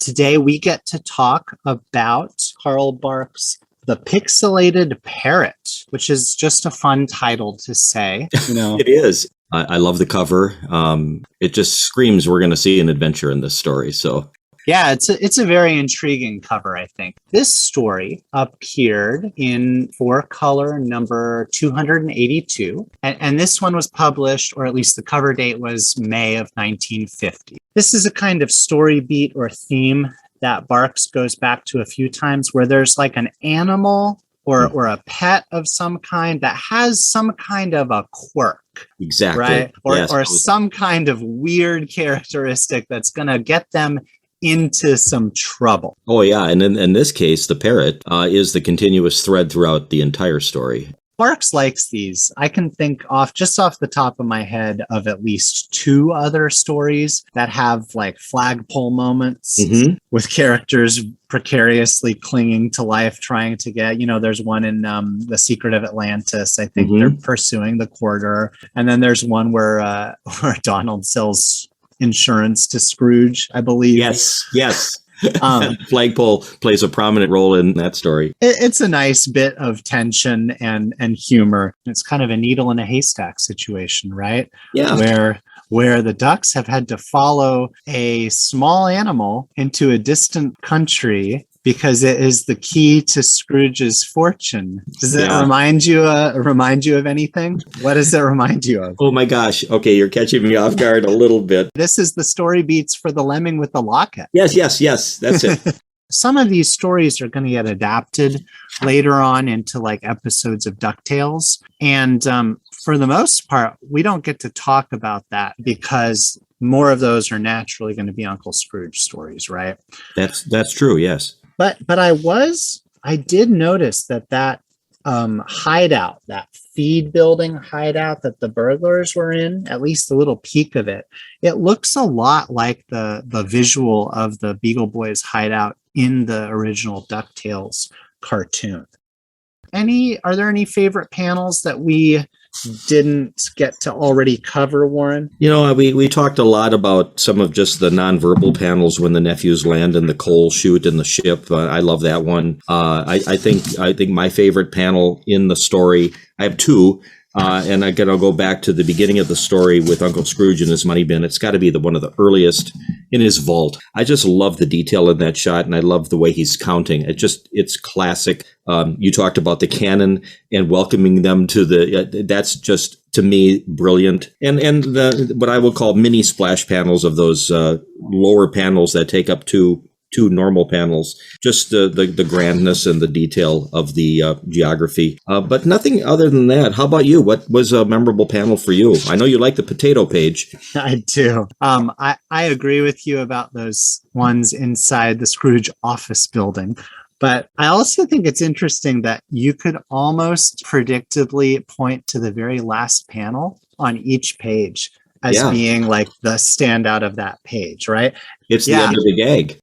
Today we get to talk about Carl Barks' The Pixilated Parrot, which is just a fun title to say. It is. I love the cover. It just screams we're going to see an adventure in this story. So yeah, it's a very intriguing cover, I think. This story appeared in 4-color number 282, and this one was published, or at least the cover date was May of 1950. This is a kind of story beat or theme that Barks goes back to a few times, where there's like an animal or a pet of some kind that has some kind of a quirk. Exactly. Right? Yes. Or some kind of weird characteristic that's going to get them into some trouble. Oh, yeah. And in this case, the parrot is the continuous thread throughout the entire story. Barks likes these. I can think off the top of my head of at least 2 other stories that have like flagpole moments with characters precariously clinging to life, trying to get, there's one in The Secret of Atlantis. I think they're pursuing the quarter. And then there's one where Donald sells insurance to Scrooge, I believe. Yes. Flagpole plays a prominent role in that story. It's a nice bit of tension and humor. It's kind of a needle in a haystack situation, right? Yeah. Where the ducks have had to follow a small animal into a distant country because it is the key to Scrooge's fortune. Does it remind you of anything? What does it remind you of? Oh my gosh. Okay, you're catching me off guard a little bit. This is the story beats for The Lemming with the Locket. Yes. That's it. Some of these stories are going to get adapted later on into like episodes of DuckTales. And for the most part, we don't get to talk about that because more of those are naturally going to be Uncle Scrooge stories, right? That's true, yes. But I did notice that hideout, that feed building hideout that the burglars were in, at least a little peek of it, it looks a lot like the visual of the Beagle Boys hideout in the original DuckTales cartoon. Are there any favorite panels that we didn't get to already cover, Warren? We talked a lot about some of just the nonverbal panels when the nephews land in the coal chute in the ship. I love that one. I think my favorite panel in the story, I have 2. And again, I'll go back to the beginning of the story with Uncle Scrooge and his money bin. It's got to be one of the earliest in his vault. I just love the detail in that shot, and I love the way he's counting. It's classic. You talked about the cannon and welcoming them to that's just, to me, brilliant. And what I will call mini splash panels of those lower panels that take up two normal panels, just the grandness and the detail of the geography. But nothing other than that. How about you? What was a memorable panel for you? I know you like the potato page. I do. I agree with you about those ones inside the Scrooge office building. But I also think it's interesting that you could almost predictably point to the very last panel on each page as being like the standout of that page, right? It's the end of the gag.